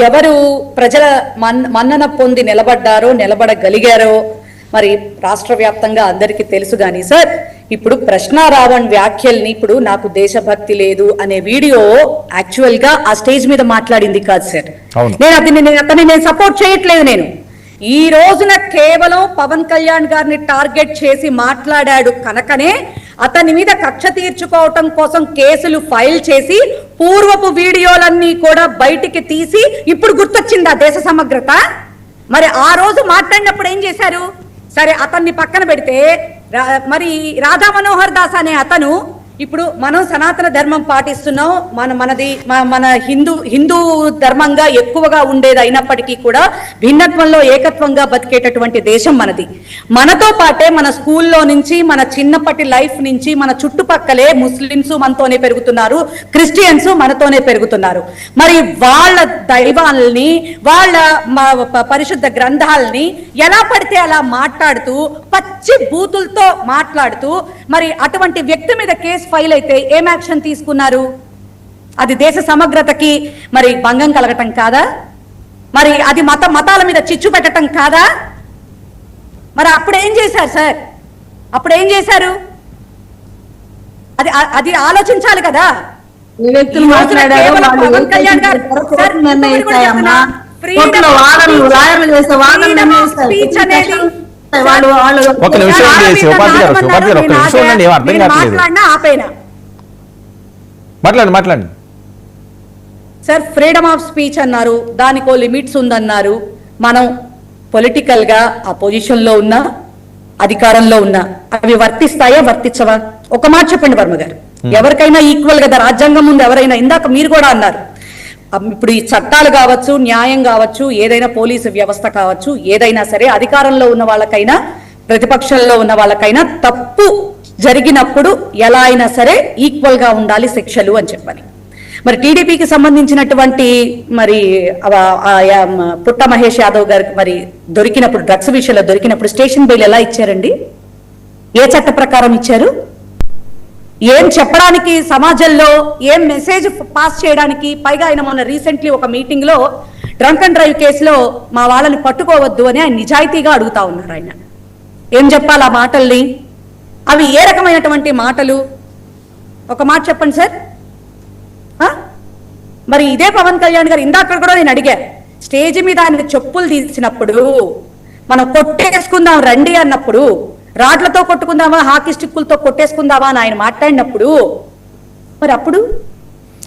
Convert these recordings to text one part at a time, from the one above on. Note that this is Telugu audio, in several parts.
ఎవరు ప్రజల మన్నన పొంది నిలబడగలిగారో మరి రాష్ట్ర వ్యాప్తంగా అందరికీ తెలుసు. కానీ సార్ ఇప్పుడు ప్రశ్న రావణ్ వ్యాఖ్యల్ని, ఇప్పుడు నాకు దేశభక్తి లేదు అనే వీడియో యాక్చువల్ గా ఆ స్టేజ్ మీద మాట్లాడింది కాదు సార్. నేను సపోర్ట్ చేయట్లేదు. నేను ఈ రోజున కేవలం పవన్ కళ్యాణ్ గారిని టార్గెట్ చేసి మాట్లాడాడు కనుకనే అతని మీద కక్ష తీర్చుకోవటం కోసం కేసులు ఫైల్ చేసి పూర్వపు వీడియోలన్నీ కూడా బయటికి తీసి ఇప్పుడు గుర్తొచ్చిందా దేశ సమగ్రత? మరి ఆ రోజు మాట్లాడినప్పుడు ఏం చేశారు? సరే అతన్ని పక్కన పెడితే మరి రాధా మనోహర్ దాస్ అనే అతను ఇప్పుడు మనం సనాతన ధర్మం పాటిస్తున్నాం, మన హిందూ ధర్మంగా ఎక్కువగా ఉండేది అయినప్పటికీ కూడా భిన్నత్వంలో ఏకత్వంగా బతికేటటువంటి దేశం మనది. మనతో పాటే మన స్కూల్లో నుంచి, మన చిన్నప్పటి లైఫ్ నుంచి మన చుట్టుపక్కలే ముస్లిమ్స్ మనతోనే పెరుగుతున్నారు, క్రిస్టియన్స్ మనతోనే పెరుగుతున్నారు. మరి వాళ్ళ దైవాల్ని, వాళ్ళ పరిశుద్ధ గ్రంథాలని ఎలా పడితే అలా మాట్లాడుతూ, పచ్చి బూతులతో మాట్లాడుతూ, మరి అటువంటి వ్యక్తి మీద కేసు ఫైల్ అయితే ఏం యాక్షన్ తీసుకున్నారు? అది దేశ సమగ్రతకి మరి భంగం కలగటం కాదా? మరి అది మతాల మీద చిచ్చు పెట్టడం కాదా? మరి అప్పుడు ఏం చేశారు సార్? అప్పుడు ఏం చేశారు? అది ఆలోచించాలి కదా. పవన్ కళ్యాణ్ గారు మాట్లాడండి సార్. ఫ్రీడమ్ ఆఫ్ స్పీచ్ అన్నారు, దానికో లిమిట్స్ ఉందన్నారు. మనం పొలిటికల్ గా అపోజిషన్ లో ఉన్నా, అధికారంలో ఉన్నా అవి వర్తిస్తాయా, వర్తించవా? ఒక మాట చెప్పండి వర్మ గారు. ఎవరికైనా ఈక్వల్ కదా రాజ్యాంగం ముందు ఎవరైనా. ఇందాక మీరు కూడా అన్నారు, ఇప్పుడు ఈ చట్టాలు కావచ్చు, న్యాయం కావచ్చు, ఏదైనా పోలీసు వ్యవస్థ కావచ్చు, ఏదైనా సరే అధికారంలో ఉన్న వాళ్ళకైనా ప్రతిపక్షంలో ఉన్న వాళ్ళకైనా తప్పు జరిగినప్పుడు ఎలా అయినా సరే ఈక్వల్ గా ఉండాలి శిక్షలు అని చెప్పని. మరి టీడీపీకి సంబంధించినటువంటి మరి పుట్ట మహేష్ యాదవ్ గారికి మరి దొరికినప్పుడు, డ్రగ్స్ విషయంలో దొరికినప్పుడు స్టేషన్ బెయిల్ ఎలా ఇచ్చారండి? ఏ చట్ట ప్రకారం ఇచ్చారు? ఏం చెప్పడానికి, సమాజంలో ఏం మెసేజ్ పాస్ చేయడానికి? పైగా ఆయన మొన్న రీసెంట్లీ ఒక మీటింగ్ లో డ్రంక్ అండ్ డ్రైవ్ కేసులో మా వాళ్ళని పట్టుకోవద్దు అని ఆయన నిజాయితీగా అడుగుతా ఉన్నారు. ఆయన ఏం చెప్పాలి ఆ మాటల్ని? అవి ఏ రకమైనటువంటి మాటలు? ఒక మాట చెప్పండి సార్. మరి ఇదే పవన్ కళ్యాణ్ గారు ఇందాక కూడా నేను అడిగా, స్టేజ్ మీద ఆయన చెప్పులు తీసినప్పుడు, మనం కొట్టేసుకుందాం రండి అన్నప్పుడు, రాడ్లతో కొట్టుకుందామా, హాకీ స్టిక్కులతో కొట్టేసుకుందామా అని ఆయన మాట్లాడినప్పుడు, మరి అప్పుడు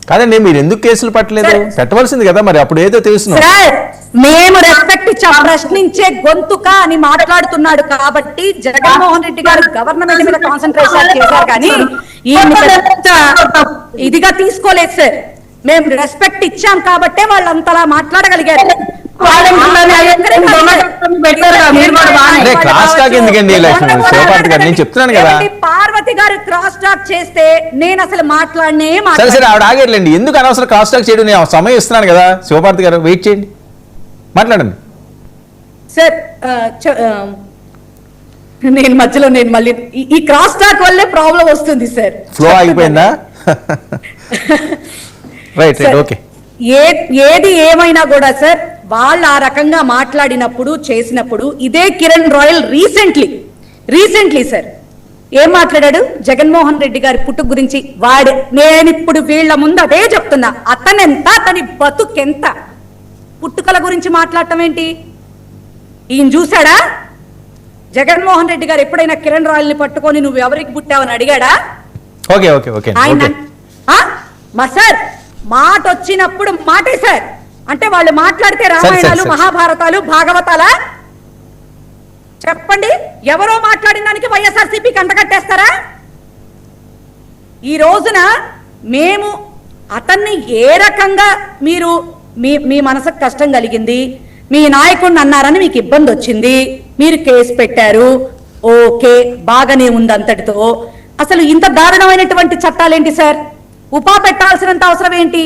కాదండి మీరు ఎందుకు కేసులు పట్టలేదు? పెట్టవలసింది కదా. మరి అప్పుడు ఏదో తెలుసు సార్, మేము రెస్పెక్ట్ ఇచ్చాం. ప్రశ్నించే గొంతుక అని మాట్లాడుతున్నాడు కాబట్టి జగన్మోహన్ రెడ్డి గారు గవర్నమెంట్ మీద కాన్సన్ట్రేషన్ చేశారు కానీ ఇదిగా తీసుకోలేదు సార్. మేము రెస్పెక్ట్ ఇచ్చాం కాబట్టే వాళ్ళు అంతలా మాట్లాడగలిగారు. పార్వతి గారు క్రాస్ టాక్ చేస్తే నేను అసలు మాట్లాడనే ఆవిడ ఆగట్లేండి. ఎందుకు అనవసరం క్రాస్ టాక్ చేయడం? నేను సమయం ఇస్తున్నాను కదా. శివపార్వతి గారు వెయిట్ చేయండి, మాట్లాడండి సార్. నేను మధ్యలో మళ్ళీ ఈ క్రాస్ టాక్ వల్లే ప్రాబ్లం వస్తుంది సార్. ఫ్లో ఆగిపోయిందా? Right right okay. ఏది ఏమైనా కూడా సార్, వాళ్ళు ఆ రకంగా మాట్లాడినప్పుడు, చేసినప్పుడు, ఇదే కిరణ్ రాయల్ రీసెంట్లీ సార్ ఏం మాట్లాడాడు? జగన్మోహన్ రెడ్డి గారి పుట్టుక గురించి నేను ఇప్పుడు వీళ్ళ ముందు అదే చెప్తున్నా. అతనెంత, అతని బతుకెంత? పుట్టుకల గురించి మాట్లాడటం ఏంటి? ఈయన చూశాడా? జగన్మోహన్ రెడ్డి గారు ఎప్పుడైనా కిరణ్ రాయల్ ని పట్టుకొని నువ్వు ఎవరికి పుట్టావని అడిగాడా? మా సార్ మాట వచ్చినప్పుడు మాటే సార్. అంటే వాళ్ళు మాట్లాడితే రామాయణాలు, మహాభారతాలు, భాగవతాలా? చెప్పండి. ఎవరో మాట్లాడిన దానికి వైఎస్ఆర్సీపీకి అంటగట్టేస్తారా? ఈ రోజున మేము అతన్ని ఏ రకంగా మీరు మీ మనసుకు కష్టం కలిగింది, మీ నాయకుడిని అన్నారని మీకు ఇబ్బంది వచ్చింది, మీరు కేసు పెట్టారు, ఓకే బాగానే ఉంది అంతటితో. అసలు ఇంత దారుణమైనటువంటి చట్టాలేంటి సార్? ఉపా పెట్టాల్సినంత అవసరం ఏంటి?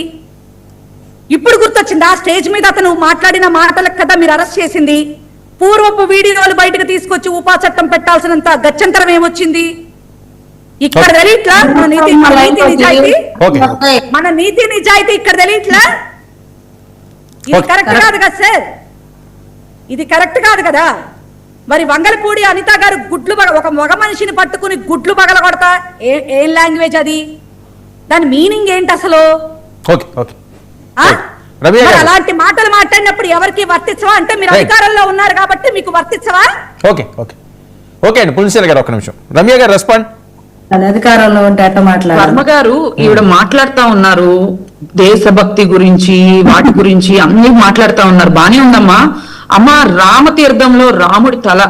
ఇప్పుడు గుర్తొచ్చిందా? స్టేజ్ మీద అతను మాట్లాడిన మాటలకు కదా మీరు అరెస్ట్ చేసింది. పూర్వపు వీడియోలు బయటకు తీసుకొచ్చి ఉపా చట్టం పెట్టాల్సినంత గత్యంతరం ఏమొచ్చింది? ఇక్కడ తెలియట్లా మన నీతి నిజాయితీ ఇక్కడ తెలియట్లా? ఇది కరెక్ట్ కాదు కదా సార్, ఇది కరెక్ట్ కాదు కదా. మరి వంగలపూడి అనిత గారు ఒక మగ మనిషిని పట్టుకుని గుడ్లు పగల కొడతా ఏం లాంగ్వేజ్ అది? దాని మీనింగ్ ఏంటి అసలు? ఓకే ఓకే రవి మరి అలాంటి మాటలు మాట్లాడినప్పుడు ఎవరికి వర్తించవా? అంటే మీరు అధికారంలో ఉన్నారు కాబట్టి మీకు వర్తించవా? ఓకే ఓకే ఓకే అండి పులిశేల గారు ఒక్క నిమిషం. రమ్య గారు రెస్పాండ్. అధికారంలో ఉంటే అట్లా మాట్లాడారు. వర్మ గారు ఈవిడ మాట్లాడుతా ఉన్నారు దేశభక్తి గురించి, వాటి గురించి అన్ని మాట్లాడుతా ఉన్నారు, బానే ఉందమ్మా. అమ్మ రామతీర్థంలో రాముడి తల